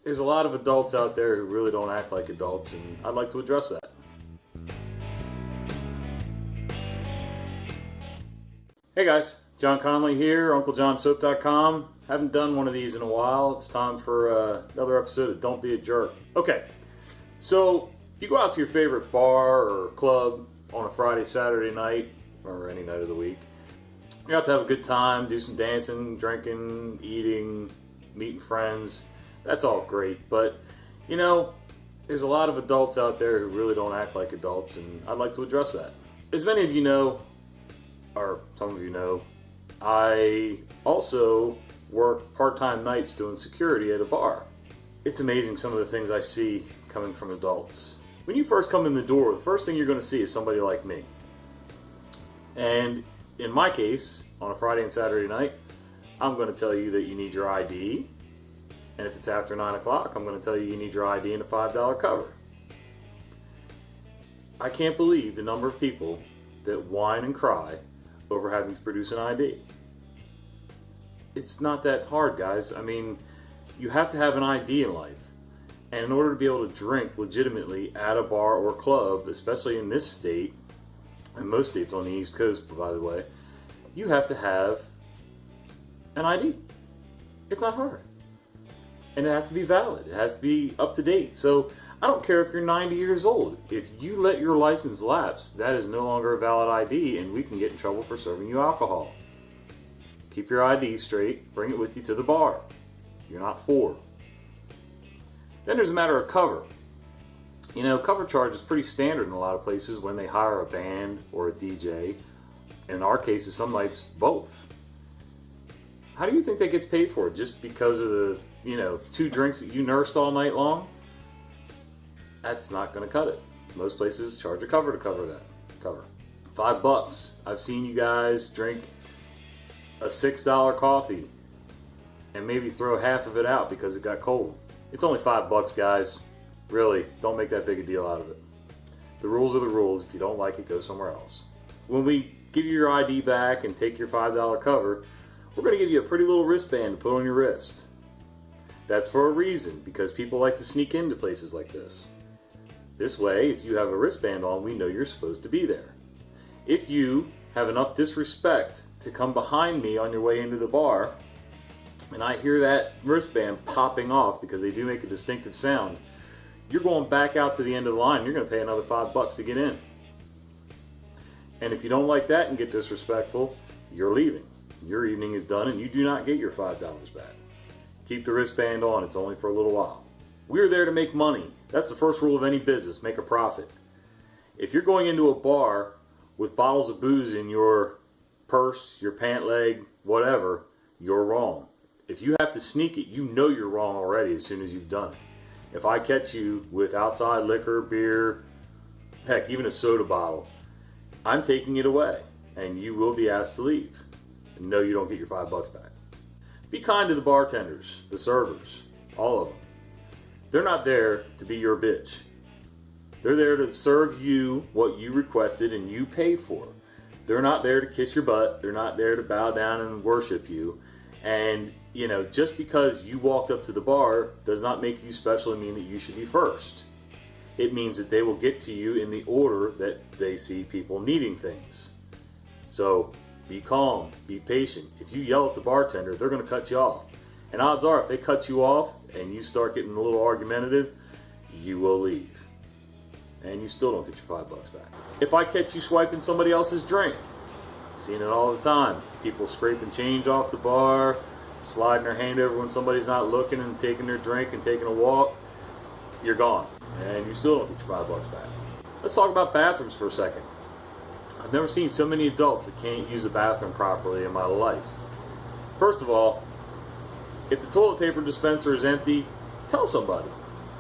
There's a lot of adults out there who really don't act like adults, and I'd like to address that. Hey guys, John Conley here, UncleJohnSoap.com. Haven't done one of these in a while. It's time for another episode of Don't Be a Jerk. Okay, so you go out to your favorite bar or club on a Friday, Saturday night, or any night of the week. You're out to have a good time, do some dancing, drinking, eating, meeting friends. That's all great, but you know, there's a lot of adults out there who really don't act like adults, and I'd like to address that. As many of you know, or some of you know, I also work part-time nights doing security at a bar. It's amazing some of the things I see coming from adults. When you first come in the door, the first thing you're going to see is somebody like me. And in my case, on a Friday and Saturday night, I'm going to tell you that you need your ID. And if it's after 9 o'clock, I'm going to tell you need your ID and a $5 cover. I can't believe the number of people that whine and cry over having to produce an ID. It's not that hard, guys. I mean, you have to have an ID in life. And in order to be able to drink legitimately at a bar or club, especially in this state, and most states on the East Coast, by the way, you have to have an ID. It's not hard. And it has to be valid. It has to be up to date. So I don't care if you're 90 years old. If you let your license lapse, that is no longer a valid ID, and we can get in trouble for serving you alcohol. Keep your ID straight. Bring it with you to the bar. You're not four. Then there's a matter of cover. You know, cover charge is pretty standard in a lot of places when they hire a band or a DJ. In our cases, some nights, both. How do you think that gets paid for? Just because of the, 2 drinks that you nursed all night long? That's not going to cut it. Most places charge a cover to cover that. Cover. $5. I've seen you guys drink a $6 coffee and maybe throw half of it out because it got cold. It's only $5, guys. Really, don't make that big a deal out of it. The rules are the rules. If you don't like it, go somewhere else. When we give you your ID back and take your $5 cover, we're going to give you a pretty little wristband to put on your wrist. That's for a reason, because people like to sneak into places like this. This way, if you have a wristband on, we know you're supposed to be there. If you have enough disrespect to come behind me on your way into the bar, and I hear that wristband popping off because they do make a distinctive sound, you're going back out to the end of the line. You're going to pay another $5 to get in. And if you don't like that and get disrespectful, you're leaving. Your evening is done and you do not get your $5 back. Keep the wristband on. It's only for a little while. We're there to make money. That's the first rule of any business. Make a profit. If you're going into a bar with bottles of booze in your purse, your pant leg, whatever, you're wrong. If you have to sneak it, you know you're wrong already as soon as you've done it. If I catch you with outside liquor, beer, heck, even a soda bottle, I'm taking it away and you will be asked to leave. And no, you don't get your $5 back. Be kind to the bartenders, the servers, all of them. They're not there to be your bitch. They're there to serve you what you requested and you pay for. They're not there to kiss your butt. They're not there to bow down and worship you. And, just because you walked up to the bar does not make you special and mean that you should be first. It means that they will get to you in the order that they see people needing things. So be calm, be patient. If you yell at the bartender, they're going to cut you off. And odds are, if they cut you off and you start getting a little argumentative, you will leave. And you still don't get your $5 back. If I catch you swiping somebody else's drink, seen it all the time. People scraping change off the bar, sliding their hand over when somebody's not looking and taking their drink and taking a walk, you're gone. And you still don't get your $5 back. Let's talk about bathrooms for a second. I've never seen so many adults that can't use a bathroom properly in my life. First of all, if the toilet paper dispenser is empty, tell somebody.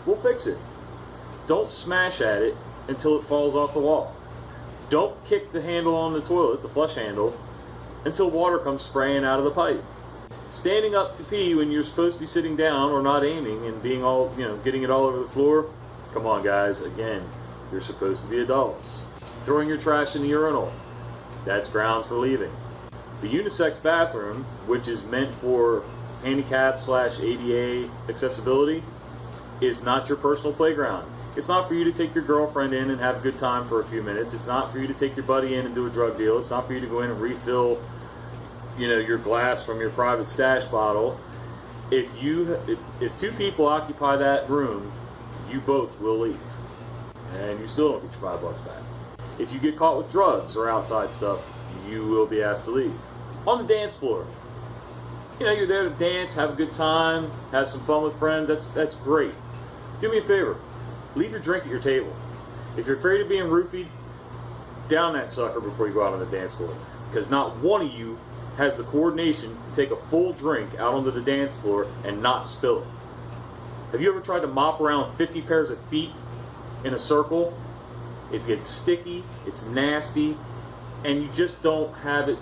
We'll fix it. Don't smash at it until it falls off the wall. Don't kick the handle on the toilet, the flush handle, until water comes spraying out of the pipe. Standing up to pee when you're supposed to be sitting down or not aiming and being all, getting it all over the floor. Come on, guys. Again, you're supposed to be adults. Throwing your trash in the urinal. That's grounds for leaving. The unisex bathroom, which is meant for handicap/ADA accessibility, is not your personal playground. It's not for you to take your girlfriend in and have a good time for a few minutes. It's not for you to take your buddy in and do a drug deal. It's not for you to go in and refill, your glass from your private stash bottle. If two people occupy that room, you both will leave, and you still don't get your $5 back. If you get caught with drugs or outside stuff, you will be asked to leave. On the dance floor, you're there to dance, have a good time, have some fun with friends. That's great. Do me a favor, leave your drink at your table. If you're afraid of being roofied, down that sucker before you go out on the dance floor, because not one of you has the coordination to take a full drink out onto the dance floor and not spill it. Have you ever tried to mop around 50 pairs of feet in a circle? It gets sticky, it's nasty, and you just don't have it.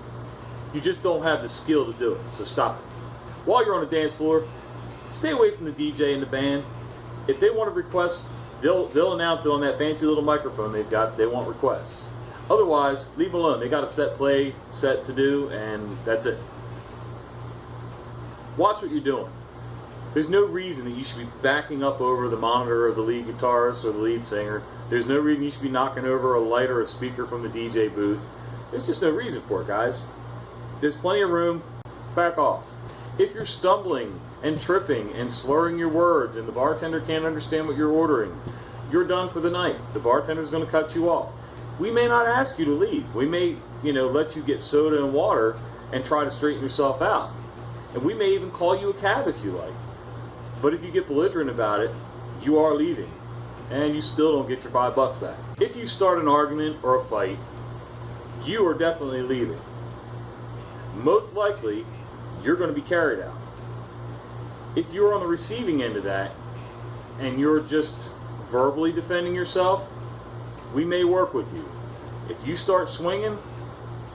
You just don't have the skill to do it. So stop it. While you're on the dance floor, stay away from the DJ and the band. If they want to request, they'll announce it on that fancy little microphone they've got. They want requests. Otherwise, leave them alone. They got a set to do, and that's it. Watch what you're doing. There's no reason that you should be backing up over the monitor of the lead guitarist or the lead singer. There's no reason you should be knocking over a light or a speaker from the DJ booth. There's just no reason for it, guys. There's plenty of room. Back off. If you're stumbling and tripping and slurring your words and the bartender can't understand what you're ordering, you're done for the night. The bartender's going to cut you off. We may not ask you to leave. We may, let you get soda and water and try to straighten yourself out. And we may even call you a cab if you like. But if you get belligerent about it, you are leaving. And you still don't get your $5 back. If you start an argument or a fight, you are definitely leaving. Most likely, you're going to be carried out. If you're on the receiving end of that, and you're just verbally defending yourself, we may work with you. If you start swinging,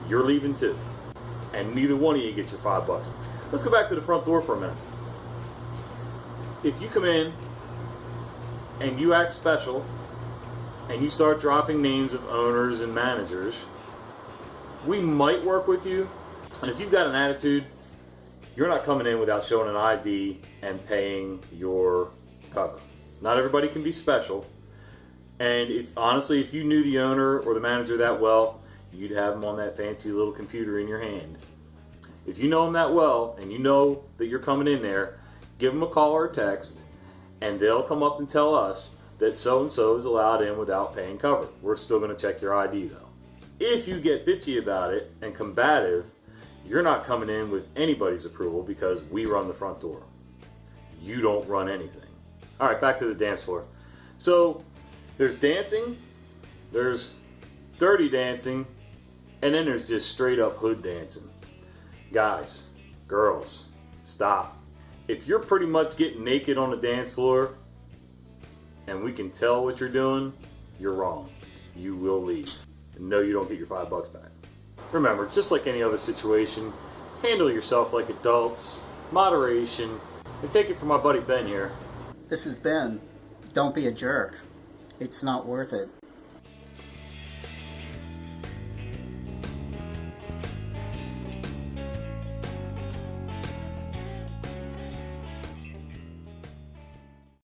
you're leaving too. And neither one of you gets your $5. Let's go back to the front door for a minute. If you come in and you act special and you start dropping names of owners and managers, we might work with you. And if you've got an attitude, you're not coming in without showing an ID and paying your cover. Not everybody can be special. And if you knew the owner or the manager that well, you'd have them on that fancy little computer in your hand. If you know them that well and you know that you're coming in there, give them a call or a text, and they'll come up and tell us that so-and-so is allowed in without paying cover. We're still going to check your ID though. If you get bitchy about it and combative, you're not coming in with anybody's approval because we run the front door. You don't run anything. All right, back to the dance floor. So there's dancing, there's dirty dancing, and then there's just straight up hood dancing. Guys, girls, stop. If you're pretty much getting naked on the dance floor and we can tell what you're doing, you're wrong. You will leave. And no, you don't get your $5 back. Remember, just like any other situation, handle yourself like adults, moderation, and take it from my buddy Ben here. This is Ben. Don't be a jerk. It's not worth it.